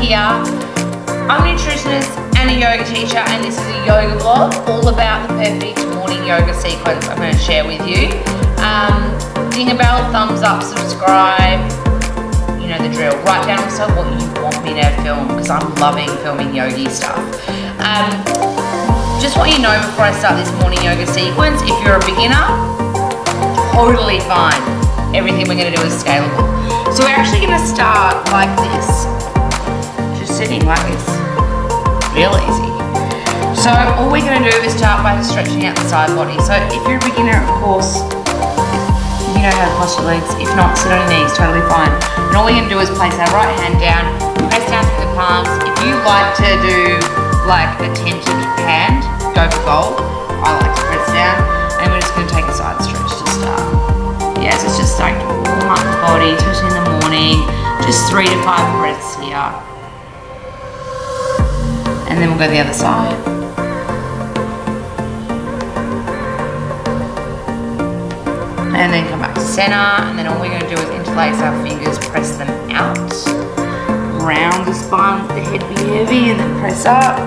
here. I'm a nutritionist and a yoga teacher, and this is a yoga vlog all about the perfect morning yoga sequence I'm going to share with you. Ding a bell, thumbs up, subscribe, you know the drill. Write down also what you want me to film, because I'm loving filming yogi stuff. Just want you to know before I start this morning yoga sequence, if you're a beginner, totally fine. Everything we're going to do is scalable. So we're actually going to start like this, just sitting like this, real easy. So all we're going to do is start by stretching out the side body. So if you're a beginner, of course, you know how to cross your legs. If not, sit on your knees, totally fine. And all we're going to do is place our right hand down, press down through the palms. If you like to do like a tented hand, go for gold. I like to press down, and we're just going to take a side stretch to start. Yeah, so it's just starting to warm up the body, especially in the morning. Just 3 to 5 breaths here. And then we'll go the other side. And then come back to center, and then all we're going to do is interlace our fingers, press them out. Round the spine, let the head be heavy, and then press up.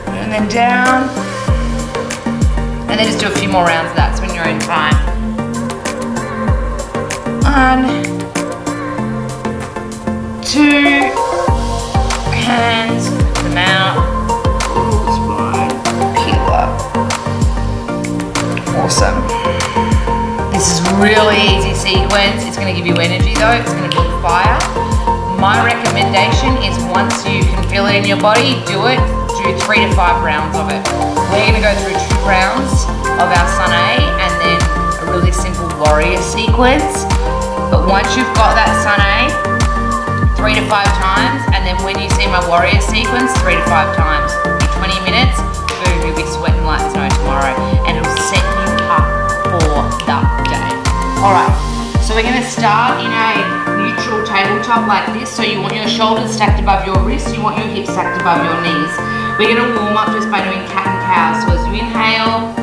And then down. And then just do a few more rounds of that, so in your own time. 1, 2, hands, put them out. Spine, peel up. Awesome. This is really easy sequence. It's going to give you energy though. It's going to build fire. My recommendation is once you can feel it in your body, do it. Do 3 to 5 rounds of it. We're going to go through 2 rounds of our Sun A and then a really simple warrior sequence. But once you've got that Sun A, 3 to 5 times, and then when you see my warrior sequence, 3 to 5 times. In 20 minutes, boom, you'll be sweating like there's no tomorrow, and it'll set you up for the day. Alright, so we're going to start in a neutral tabletop like this. So you want your shoulders stacked above your wrists, you want your hips stacked above your knees. We're going to warm up just by doing cat and cow. So as you inhale,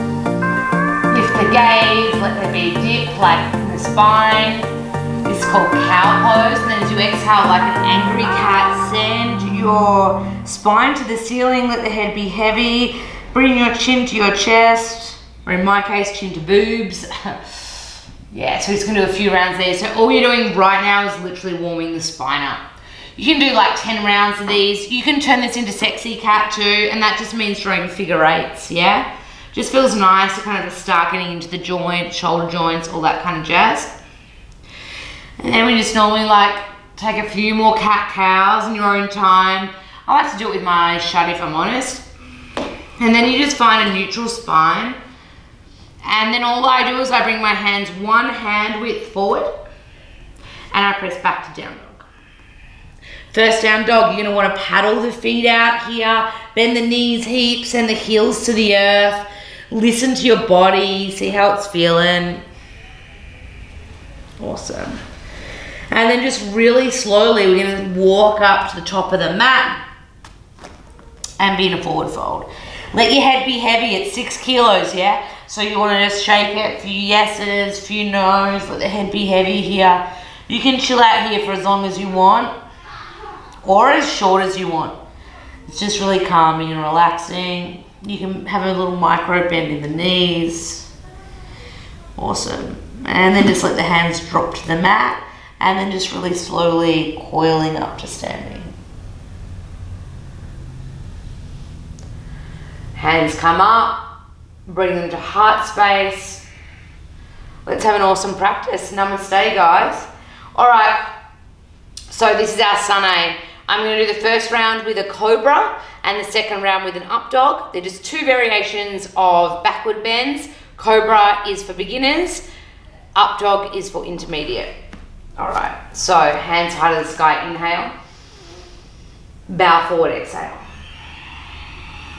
lift the gaze, let there be a dip like in the spine. This is called cow pose. And then as you exhale like an angry cat, send your spine to the ceiling, let the head be heavy. Bring your chin to your chest, or in my case, chin to boobs. Yeah, so we're just going to do a few rounds there. So all you're doing right now is literally warming the spine up. You can do like 10 rounds of these. You can turn this into sexy cat too, and that just means drawing figure 8s, yeah? Just feels nice to kind of start getting into the joint, shoulder joints, all that kind of jazz. And then we just normally like take a few more cat cows in your own time. I like to do it with my eyes shut if I'm honest. And then you just find a neutral spine. And then all I do is I bring my hands 1 hand width forward, and I press back to down dog. First down dog, you're gonna wanna paddle the feet out here, bend the knees heaps and the heels to the earth. Listen to your body, see how it's feeling. Awesome. And then just really slowly, we're gonna walk up to the top of the mat and be in a forward fold. Let your head be heavy, it's 6 kilos, yeah? So you wanna just shake it, a few yeses, a few no's, let the head be heavy here. You can chill out here for as long as you want, or as short as you want. It's just really calming and relaxing. You can have a little micro bend in the knees. Awesome. And then just let the hands drop to the mat, and then just really slowly coiling up to standing. Hands come up, bring them to heart space. Let's have an awesome practice. Namaste, guys. All right, so this is our Sun A. I'm going to do the first round with a Cobra and the second round with an up dog. They're just 2 variations of backward bends. Cobra is for beginners, up dog is for intermediate. All right, so hands high to the sky, inhale. Bow forward, exhale.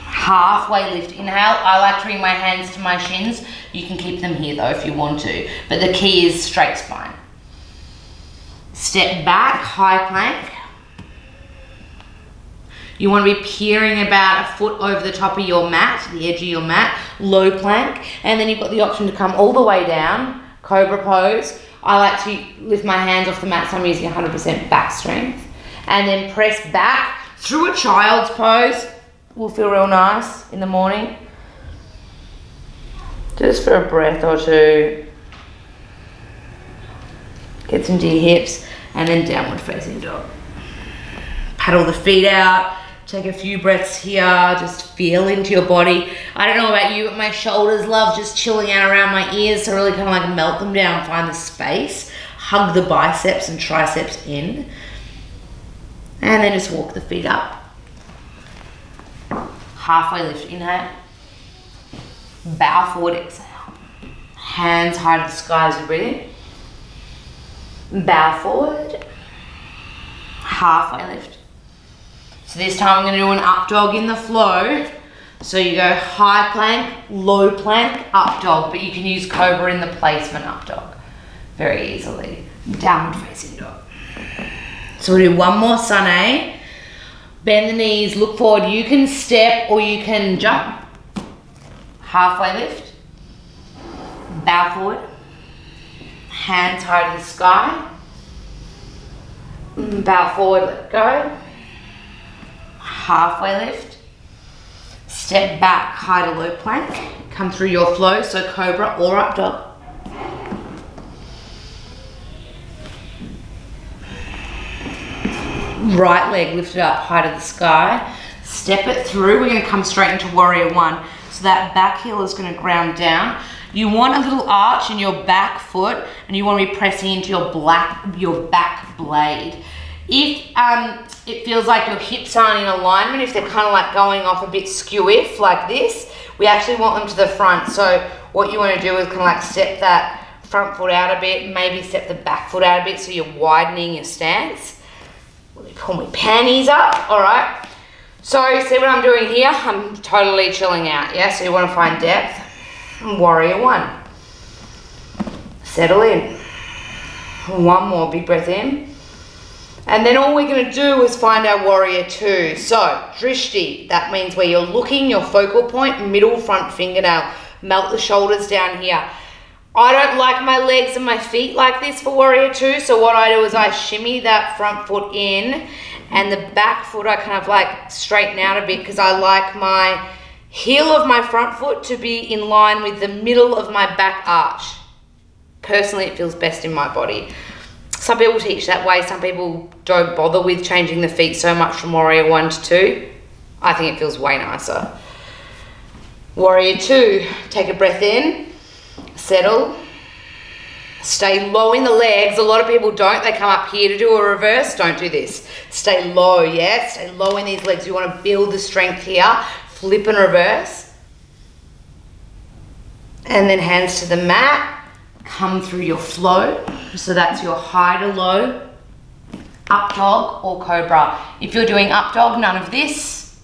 Halfway lift, inhale. I like to bring my hands to my shins. You can keep them here though if you want to, but the key is straight spine. Step back, high plank. You want to be peering about a foot over the top of your mat, the edge of your mat, low plank, and then you've got the option to come all the way down, Cobra pose. I like to lift my hands off the mat, so I'm using 100% back strength. And then press back through a child's pose. Will feel real nice in the morning. Just for a breath or two. Gets into your hips, and then downward facing dog. Paddle the feet out. Take a few breaths here, just feel into your body. I don't know about you, but my shoulders love just chilling out around my ears, so really kind of like melt them down, find the space. Hug the biceps and triceps in. And then just walk the feet up. Halfway lift, inhale. Bow forward, exhale. Hands high to the sky as you breathe in. Bow forward. Halfway lift. So this time I'm going to do an up dog in the flow. So you go high plank, low plank, up dog, but you can use Cobra in the place of an up dog very easily. Downward facing dog. So we'll do one more sunny. Bend the knees, look forward. You can step or you can jump. Halfway lift. Bow forward. Hands high to the sky. Bow forward, let go. Halfway lift. Step back, high to low plank. Come through your flow, so Cobra or up dog. Right leg lifted up, high to the sky. Step it through. We're going to come straight into warrior one. So that back heel is going to ground down. You want a little arch in your back foot, and you want to be pressing into your back blade. If it feels like your hips aren't in alignment, if they're kind of like going off a bit skew-if like this, we actually want them to the front. So what you want to do is kind of like step that front foot out a bit, maybe step the back foot out a bit so you're widening your stance. Let me pull my panties up, all right. So see what I'm doing here? I'm totally chilling out, yeah? So you want to find depth. Warrior one. Settle in. One more big breath in. And then all we're going to do is find our warrior two. So, drishti, that means where you're looking, your focal point, middle front fingernail. Melt the shoulders down here. I don't like my legs and my feet like this for warrior two, so what I do is I shimmy that front foot in, and the back foot I kind of like straighten out a bit because I like my heel of my front foot to be in line with the middle of my back arch. Personally, it feels best in my body. Some people teach that way, some people don't bother with changing the feet so much from warrior one to two. I think it feels way nicer. Warrior two, take a breath in, settle, stay low in the legs. A lot of people don't, they come up here to do a reverse. Don't do this. Stay low, yeah? Stay low in these legs. You want to build the strength here. Flip and reverse. And then hands to the mat. Come through your flow. So that's your high to low, up dog or Cobra. If you're doing up dog, none of this,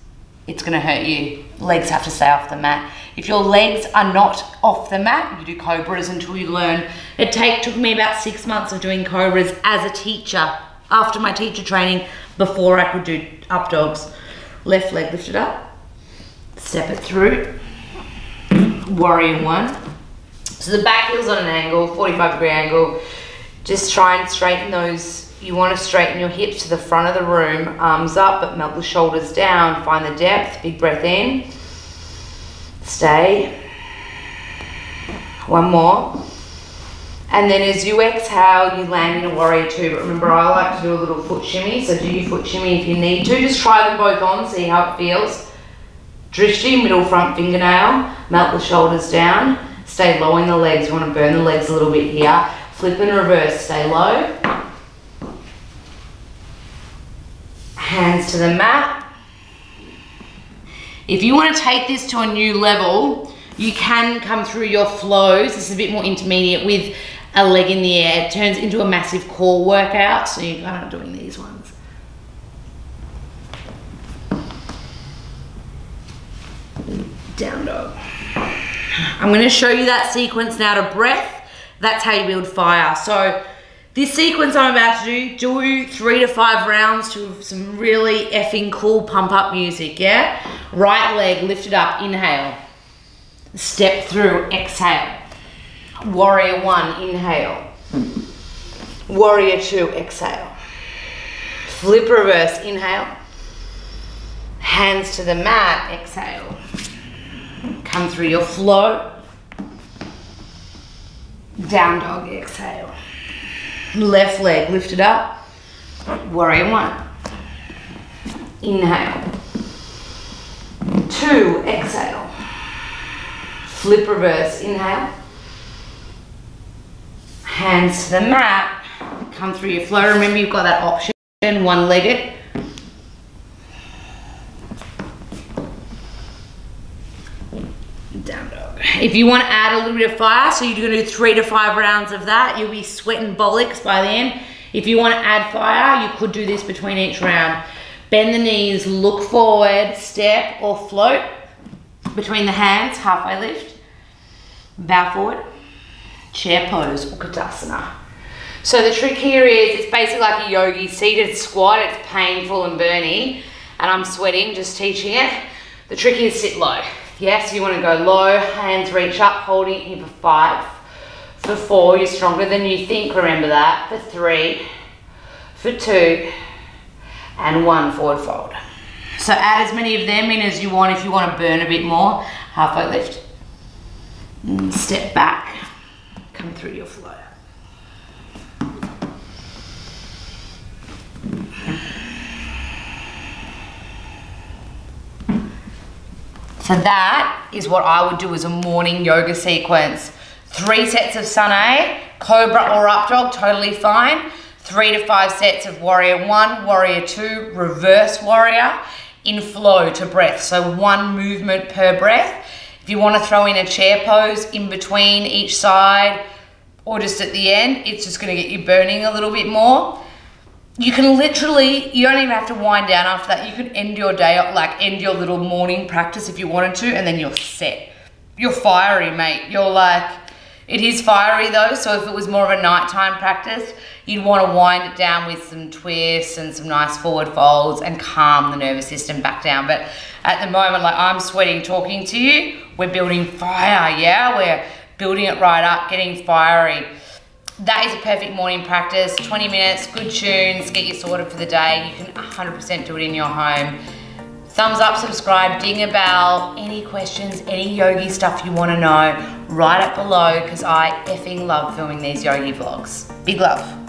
it's going to hurt you. Legs have to stay off the mat. If your legs are not off the mat, you do Cobras until you learn. It took me about 6 months of doing Cobras as a teacher, after my teacher training, before I could do up dogs. Left leg lifted up, step it through, warrior one. So the back heel's on an angle, 45-degree angle. Just try and straighten those. You want to straighten your hips to the front of the room, arms up, but melt the shoulders down. Find the depth, big breath in. Stay. One more. And then as you exhale, you land in a warrior two. But remember, I like to do a little foot shimmy, so do your foot shimmy if you need to. Just try them both on, see how it feels. Drishti, middle front fingernail. Melt the shoulders down. Stay low in the legs. You want to burn the legs a little bit here. Flip and reverse, stay low. Hands to the mat. If you want to take this to a new level, you can come through your flows. This is a bit more intermediate with a leg in the air. It turns into a massive core workout, so you're kind of doing these ones. Down dog. I'm going to show you that sequence now to breath. That's how you build fire. So this sequence I'm about to do 3 to 5 rounds to some really effing cool pump up music, yeah? Right leg lifted up, inhale. Step through, exhale. Warrior one, inhale. Warrior two, exhale. Flip reverse, inhale. Hands to the mat, exhale. Come through your flow. Down dog, exhale. Left leg lifted up. Warrior one. Inhale. Two, exhale. Flip reverse, inhale. Hands to the mat. Come through your flow. Remember, you've got that option, one-legged. Down dog. If you want to add a little bit of fire, so you're going to do 3 to 5 rounds of that, you'll be sweating bollocks by the end. If you want to add fire, you could do this between each round. Bend the knees, look forward, step or float between the hands, halfway lift. Bow forward, chair pose or Utkatasana. So the trick here is, it's basically like a yogi seated squat. It's painful and burning, and I'm sweating just teaching it. The trick is sit low. Yes, you want to go low, hands reach up, holding it here for 5. For 4, you're stronger than you think, remember that. For 3, for 2, and 1, forward fold. So add as many of them in as you want if you want to burn a bit more. Halfway lift. Step back, come through your flow. So that is what I would do as a morning yoga sequence. 3 sets of sun A, Cobra or up dog, totally fine. 3 to 5 sets of warrior one, warrior two, reverse warrior in flow to breath. So 1 movement per breath. If you want to throw in a chair pose in between each side or just at the end, it's just going to get you burning a little bit more. You can literally, you don't even have to wind down after that. You could end your day, like end your little morning practice if you wanted to, and then you're set. You're fiery, mate. You're like, it is fiery though, so if it was more of a nighttime practice, you'd want to wind it down with some twists and some nice forward folds and calm the nervous system back down. But at the moment, like I'm sweating talking to you, we're building fire, yeah? We're building it right up, getting fiery. That is a perfect morning practice. 20 minutes, good tunes, get you sorted for the day. You can 100% do it in your home. Thumbs up, subscribe, ding a bell. Any questions, any yogi stuff you want to know, write it below, because I effing love filming these yogi vlogs. Big love.